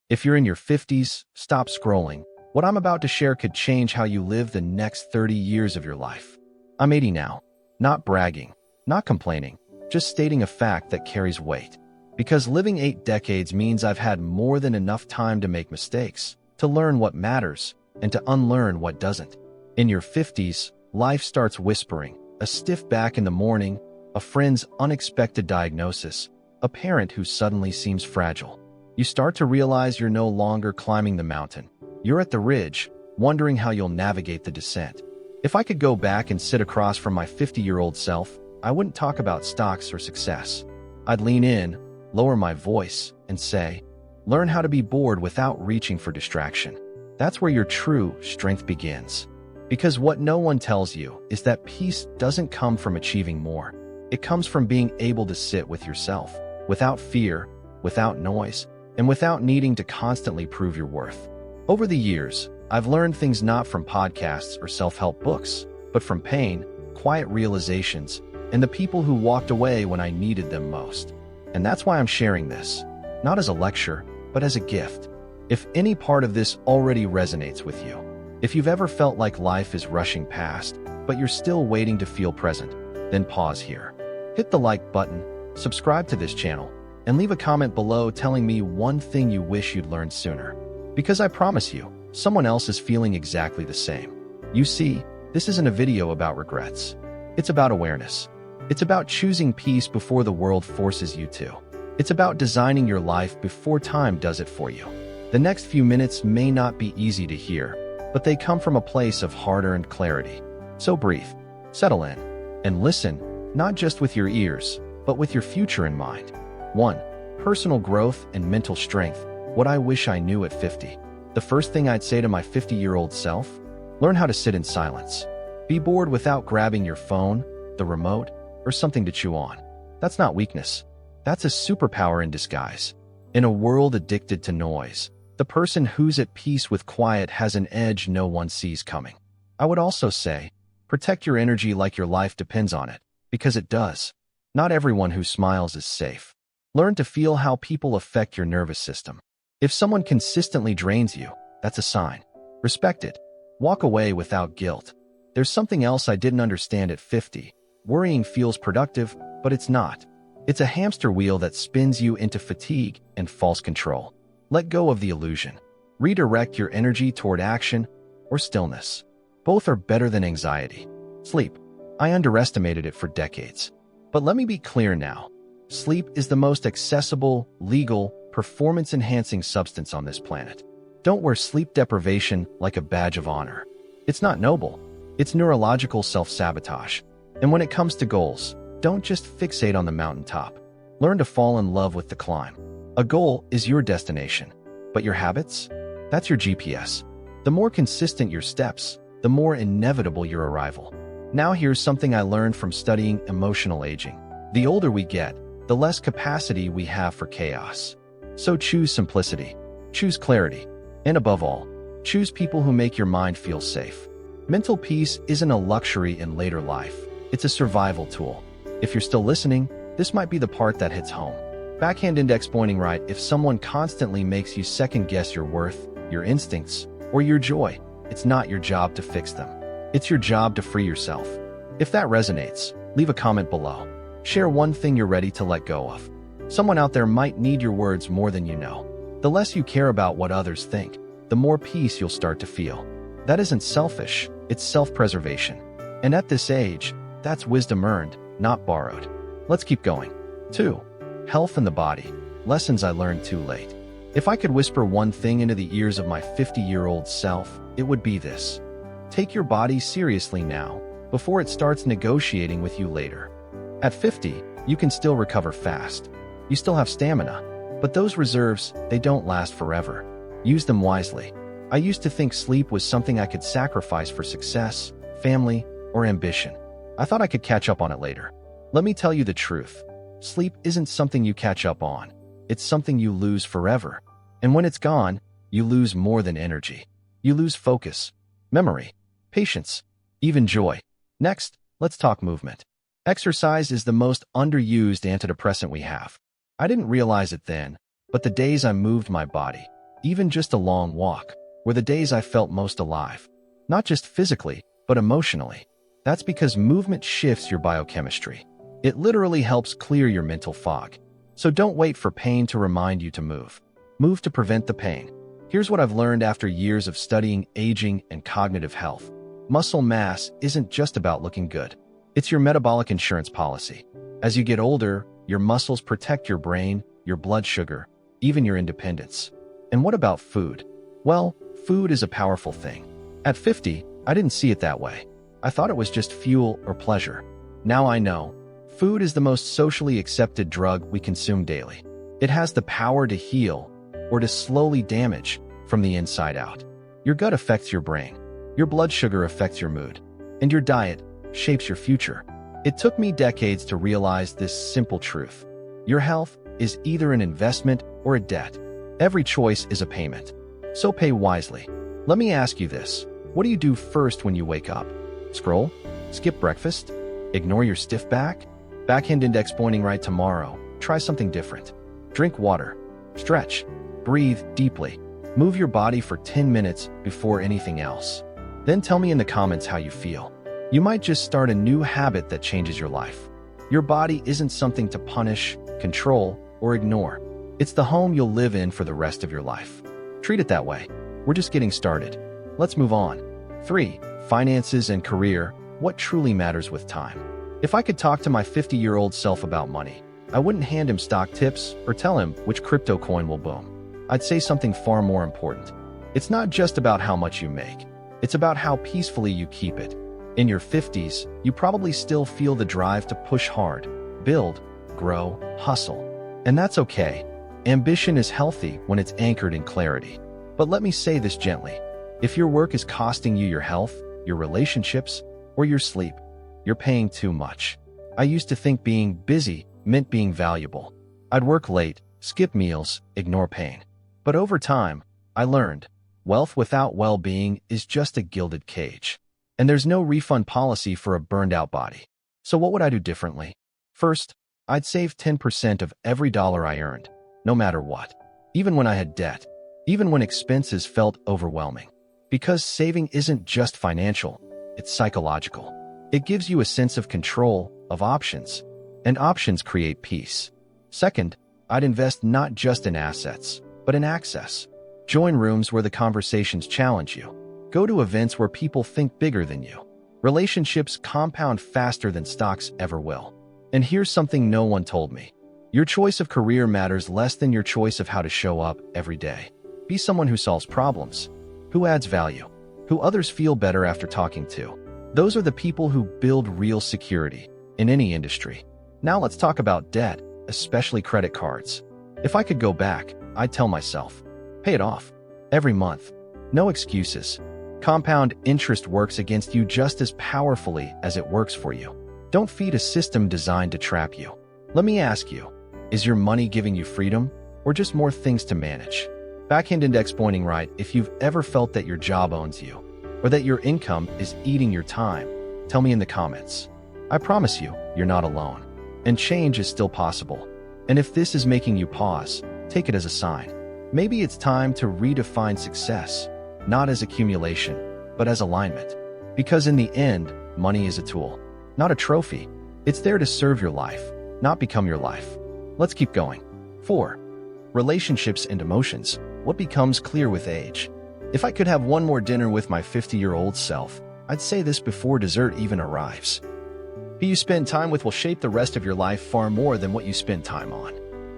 If you're in your 50s, stop scrolling. What I'm about to share could change how you live the next 30 years of your life. I'm 80 now. Not bragging, not complaining, just stating a fact that carries weight. Because living 8 decades means I've had more than enough time to make mistakes, to learn what matters, and to unlearn what doesn't. In your 50s, life starts whispering, a stiff back in the morning, a friend's unexpected diagnosis, a parent who suddenly seems fragile. You start to realize you're no longer climbing the mountain. You're at the ridge, wondering how you'll navigate the descent. If I could go back and sit across from my 50-year-old self, I wouldn't talk about stocks or success. I'd lean in, lower my voice, and say, learn how to be bored without reaching for distraction. That's where your true strength begins. Because what no one tells you is that peace doesn't come from achieving more. It comes from being able to sit with yourself, without fear, without noise, and without needing to constantly prove your worth. Over the years, I've learned things not from podcasts or self-help books, but from pain, quiet realizations, and the people who walked away when I needed them most. And that's why I'm sharing this, not as a lecture, but as a gift. If any part of this already resonates with you, if you've ever felt like life is rushing past, but you're still waiting to feel present, then pause here. Hit the like button, subscribe to this channel, and leave a comment below telling me one thing you wish you'd learned sooner. Because I promise you, someone else is feeling exactly the same. You see, this isn't a video about regrets. It's about awareness. It's about choosing peace before the world forces you to. It's about designing your life before time does it for you. The next few minutes may not be easy to hear, but they come from a place of hard-earned clarity. So breathe, settle in, and listen, not just with your ears, but with your future in mind. 1. Personal growth and mental strength. What I wish I knew at 50. The first thing I'd say to my 50-year-old self? Learn how to sit in silence. Be bored without grabbing your phone, the remote, or something to chew on. That's not weakness. That's a superpower in disguise. In a world addicted to noise, the person who's at peace with quiet has an edge no one sees coming. I would also say, protect your energy like your life depends on it, because it does. Not everyone who smiles is safe. Learn to feel how people affect your nervous system. If someone consistently drains you, that's a sign. Respect it. Walk away without guilt. There's something else I didn't understand at 50. Worrying feels productive, but it's not. It's a hamster wheel that spins you into fatigue and false control. Let go of the illusion. Redirect your energy toward action or stillness. Both are better than anxiety. Sleep. I underestimated it for decades. But let me be clear now. Sleep is the most accessible, legal, performance-enhancing substance on this planet. Don't wear sleep deprivation like a badge of honor. It's not noble. It's neurological self-sabotage. And when it comes to goals, don't just fixate on the mountaintop. Learn to fall in love with the climb. A goal is your destination, but your habits? That's your GPS. The more consistent your steps, the more inevitable your arrival. Now here's something I learned from studying emotional aging. The older we get, the less capacity we have for chaos. So choose simplicity, choose clarity, and above all, choose people who make your mind feel safe. Mental peace isn't a luxury in later life, it's a survival tool. If you're still listening, this might be the part that hits home. Backhand index pointing right. If someone constantly makes you second-guess your worth, your instincts, or your joy, it's not your job to fix them. It's your job to free yourself. If that resonates, leave a comment below. Share one thing you're ready to let go of. Someone out there might need your words more than you know. The less you care about what others think, the more peace you'll start to feel. That isn't selfish, it's self-preservation. And at this age, that's wisdom earned, not borrowed. Let's keep going. 2. Health and the body. Lessons I learned too late. If I could whisper one thing into the ears of my 50-year-old self, it would be this. Take your body seriously now, before it starts negotiating with you later. At 50, you can still recover fast. You still have stamina, but those reserves, they don't last forever. Use them wisely. I used to think sleep was something I could sacrifice for success, family, or ambition. I thought I could catch up on it later. Let me tell you the truth. Sleep isn't something you catch up on. It's something you lose forever. And when it's gone, you lose more than energy. You lose focus, memory, patience, even joy. Next, let's talk movement. Exercise is the most underused antidepressant we have. I didn't realize it then, but the days I moved my body, even just a long walk, were the days I felt most alive. Not just physically, but emotionally. That's because movement shifts your biochemistry. It literally helps clear your mental fog. So don't wait for pain to remind you to move. Move to prevent the pain. Here's what I've learned after years of studying aging and cognitive health. Muscle mass isn't just about looking good. It's your metabolic insurance policy. As you get older, your muscles protect your brain, your blood sugar, even your independence. And what about food? Well, food is a powerful thing. At 50, I didn't see it that way. I thought it was just fuel or pleasure. Now I know. Food is the most socially accepted drug we consume daily. It has the power to heal or to slowly damage from the inside out. Your gut affects your brain. Your blood sugar affects your mood. And your diet shapes your future. It took me decades to realize this simple truth. Your health is either an investment or a debt. Every choice is a payment. So pay wisely. Let me ask you this. What do you do first when you wake up? Scroll? Skip breakfast? Ignore your stiff back? Backhand index pointing right tomorrow. Try something different. Drink water. Stretch. Breathe deeply. Move your body for 10 minutes before anything else. Then tell me in the comments how you feel. You might just start a new habit that changes your life. Your body isn't something to punish, control, or ignore. It's the home you'll live in for the rest of your life. Treat it that way. We're just getting started. Let's move on. 3. Finances and career. What truly matters with time? If I could talk to my 50-year-old self about money, I wouldn't hand him stock tips or tell him which crypto coin will boom. I'd say something far more important. It's not just about how much you make. It's about how peacefully you keep it. In your 50s, you probably still feel the drive to push hard, build, grow, hustle. And that's okay. Ambition is healthy when it's anchored in clarity. But let me say this gently. If your work is costing you your health, your relationships, or your sleep, you're paying too much. I used to think being busy meant being valuable. I'd work late, skip meals, ignore pain. But over time, I learned, wealth without well-being is just a gilded cage. And there's no refund policy for a burned-out body. So what would I do differently? First, I'd save 10% of every dollar I earned, no matter what. Even when I had debt, even when expenses felt overwhelming. Because saving isn't just financial, it's psychological. It gives you a sense of control, of options, and options create peace. Second, I'd invest not just in assets, but in access. Join rooms where the conversations challenge you. Go to events where people think bigger than you. Relationships compound faster than stocks ever will. And here's something no one told me. Your choice of career matters less than your choice of how to show up every day. Be someone who solves problems, who adds value, who others feel better after talking to. Those are the people who build real security in any industry. Now let's talk about debt, especially credit cards. If I could go back, I'd tell myself, pay it off every month. No excuses. Compound interest works against you just as powerfully as it works for you. Don't feed a system designed to trap you. Let me ask you, is your money giving you freedom or just more things to manage? Backhand index pointing right if you've ever felt that your job owns you or that your income is eating your time. Tell me in the comments. I promise you, you're not alone. And change is still possible. And if this is making you pause, take it as a sign. Maybe it's time to redefine success, not as accumulation, but as alignment. Because in the end, money is a tool, not a trophy. It's there to serve your life, not become your life. Let's keep going. 4. Relationships and emotions. What becomes clear with age? If I could have one more dinner with my 50-year-old self, I'd say this before dessert even arrives. Who you spend time with will shape the rest of your life far more than what you spend time on.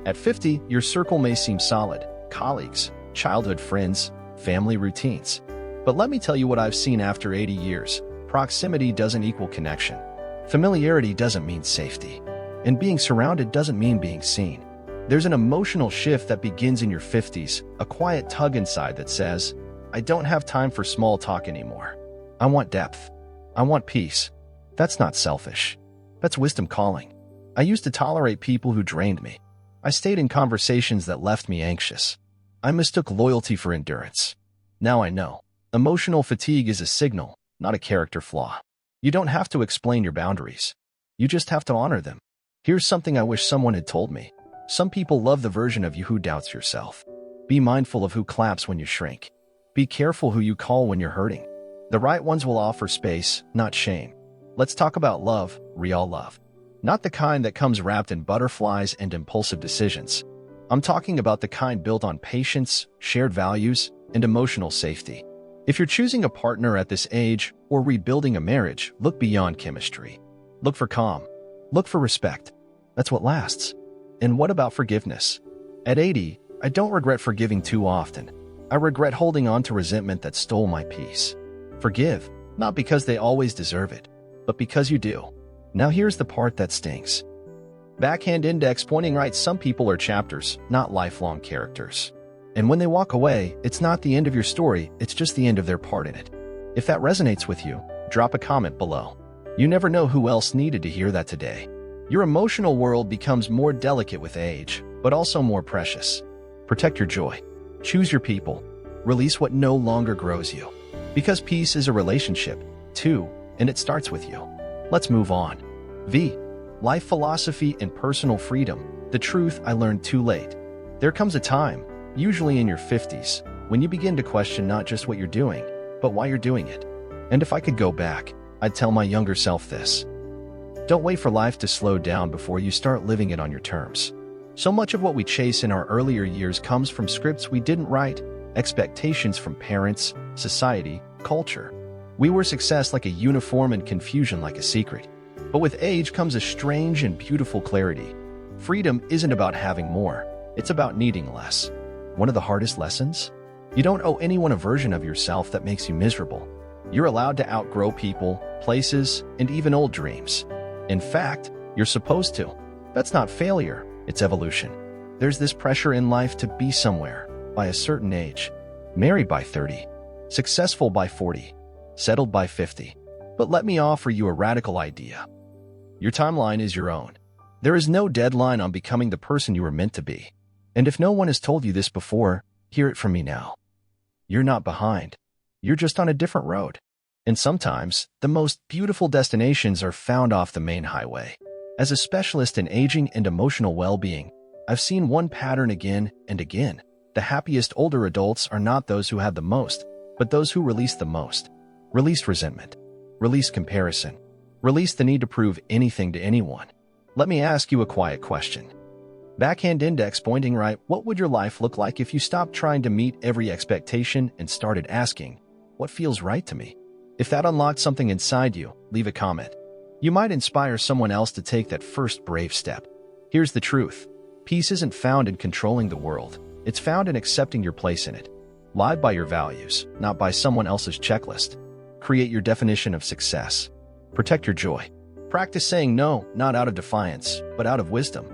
At 50, your circle may seem solid, colleagues, childhood friends, family routines. But let me tell you what I've seen after 80 years. Proximity doesn't equal connection. Familiarity doesn't mean safety. And being surrounded doesn't mean being seen. There's an emotional shift that begins in your 50s, a quiet tug inside that says, I don't have time for small talk anymore. I want depth. I want peace. That's not selfish. That's wisdom calling. I used to tolerate people who drained me. I stayed in conversations that left me anxious. I mistook loyalty for endurance. Now I know. Emotional fatigue is a signal, not a character flaw. You don't have to explain your boundaries. You just have to honor them. Here's something I wish someone had told me. Some people love the version of you who doubts yourself. Be mindful of who claps when you shrink. Be careful who you call when you're hurting. The right ones will offer space, not shame. Let's talk about love, real love. Not the kind that comes wrapped in butterflies and impulsive decisions. I'm talking about the kind built on patience, shared values, and emotional safety. If you're choosing a partner at this age or rebuilding a marriage, look beyond chemistry. Look for calm. Look for respect. That's what lasts. And what about forgiveness? At 80, I don't regret forgiving too often. I regret holding on to resentment that stole my peace. Forgive, not because they always deserve it, but because you do. Now here's the part that stings. Backhand index pointing right. Some people are chapters, not lifelong characters. And when they walk away, it's not the end of your story, it's just the end of their part in it. If that resonates with you, drop a comment below. You never know who else needed to hear that today. Your emotional world becomes more delicate with age, but also more precious. Protect your joy. Choose your people. Release what no longer grows you. Because peace is a relationship, too, and it starts with you. Let's move on. V. Life philosophy and personal freedom. The truth I learned too late. There comes a time, usually in your 50s, when you begin to question not just what you're doing, but why you're doing it. And if I could go back, I'd tell my younger self this. Don't wait for life to slow down before you start living it on your terms. So much of what we chase in our earlier years comes from scripts we didn't write, expectations from parents, society, culture. We were success like a uniform and confusion like a secret. But with age comes a strange and beautiful clarity. Freedom isn't about having more, it's about needing less. One of the hardest lessons? You don't owe anyone a version of yourself that makes you miserable. You're allowed to outgrow people, places, and even old dreams. In fact, you're supposed to. That's not failure, it's evolution. There's this pressure in life to be somewhere, by a certain age. Married by 30, successful by 40, settled by 50. But let me offer you a radical idea. Your timeline is your own. There is no deadline on becoming the person you were meant to be. And if no one has told you this before, hear it from me now. You're not behind. You're just on a different road. And sometimes, the most beautiful destinations are found off the main highway. As a specialist in aging and emotional well-being, I've seen one pattern again and again. The happiest older adults are not those who have the most, but those who release the most. Release resentment. Release comparison. Release the need to prove anything to anyone. Let me ask you a quiet question. Backhand index pointing right. What would your life look like if you stopped trying to meet every expectation and started asking, what feels right to me? If that unlocked something inside you, leave a comment. You might inspire someone else to take that first brave step. Here's the truth. Peace isn't found in controlling the world. It's found in accepting your place in it. Live by your values, not by someone else's checklist. Create your definition of success. Protect your joy. Practice saying no, not out of defiance, but out of wisdom.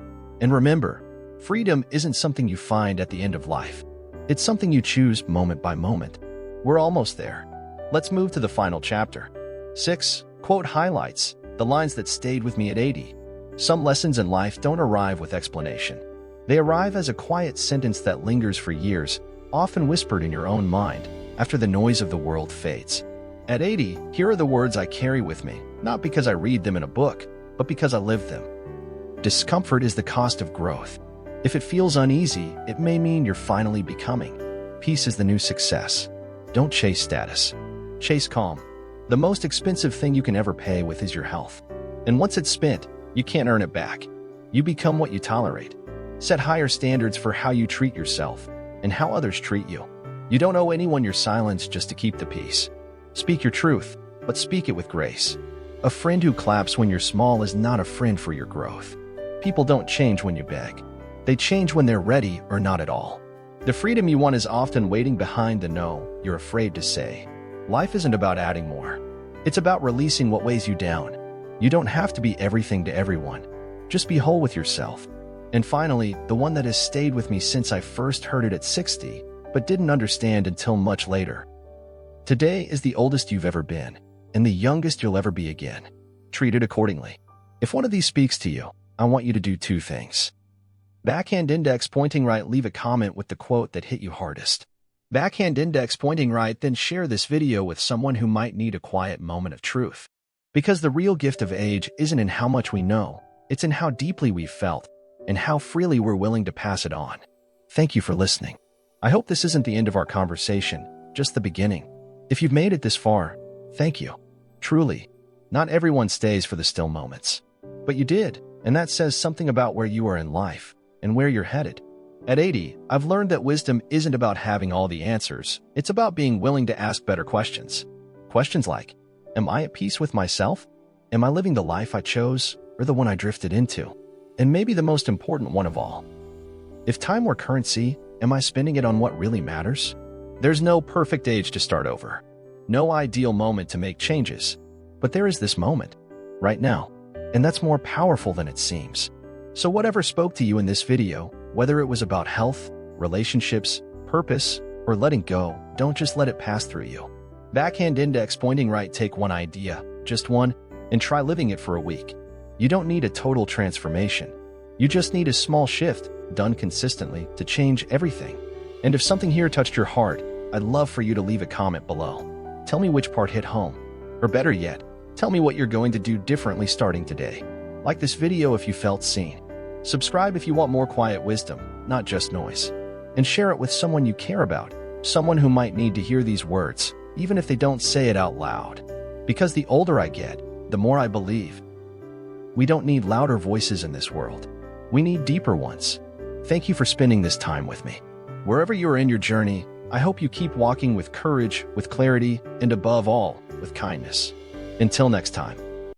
And remember, freedom isn't something you find at the end of life. It's something you choose moment by moment. We're almost there. Let's move to the final chapter. 6. Quote highlights, the lines that stayed with me at 80. Some lessons in life don't arrive with explanation. They arrive as a quiet sentence that lingers for years, often whispered in your own mind, after the noise of the world fades. At 80, here are the words I carry with me, not because I read them in a book, but because I live them. Discomfort is the cost of growth. If it feels uneasy, it may mean you're finally becoming. Peace is the new success. Don't chase status. Chase calm. The most expensive thing you can ever pay with is your health. And once it's spent, you can't earn it back. You become what you tolerate. Set higher standards for how you treat yourself and how others treat you. You don't owe anyone your silence just to keep the peace. Speak your truth, but speak it with grace. A friend who claps when you're small is not a friend for your growth. People don't change when you beg. They change when they're ready or not at all. The freedom you want is often waiting behind the no you're afraid to say. Life isn't about adding more. It's about releasing what weighs you down. You don't have to be everything to everyone. Just be whole with yourself. And finally, the one that has stayed with me since I first heard it at 60, but didn't understand until much later. Today is the oldest you've ever been, and the youngest you'll ever be again. Treat it accordingly. If one of these speaks to you, I want you to do 2 things. Backhand index pointing right, leave a comment with the quote that hit you hardest. Backhand index pointing right, then share this video with someone who might need a quiet moment of truth. Because the real gift of age isn't in how much we know, it's in how deeply we've felt, and how freely we're willing to pass it on. Thank you for listening. I hope this isn't the end of our conversation, just the beginning. If you've made it this far, thank you. Truly, not everyone stays for the still moments. But you did, and that says something about where you are in life and where you're headed. At 80, I've learned that wisdom isn't about having all the answers. It's about being willing to ask better questions. Questions like, am I at peace with myself? Am I living the life I chose or the one I drifted into? And maybe the most important one of all, if time were currency, am I spending it on what really matters? There's no perfect age to start over, no ideal moment to make changes, but there is this moment, right now, and that's more powerful than it seems. So whatever spoke to you in this video, whether it was about health, relationships, purpose, or letting go, don't just let it pass through you. Backhand index pointing right, take one idea, just one, and try living it for a week. You don't need a total transformation. You just need a small shift, done consistently, to change everything. And if something here touched your heart, I'd love for you to leave a comment below. Tell me which part hit home. Or better yet, tell me what you're going to do differently starting today. Like this video if you felt seen. Subscribe if you want more quiet wisdom, not just noise. And share it with someone you care about, someone who might need to hear these words, even if they don't say it out loud. Because the older I get, the more I believe. We don't need louder voices in this world. We need deeper ones. Thank you for spending this time with me. Wherever you are in your journey, I hope you keep walking with courage, with clarity, and above all, with kindness. Until next time.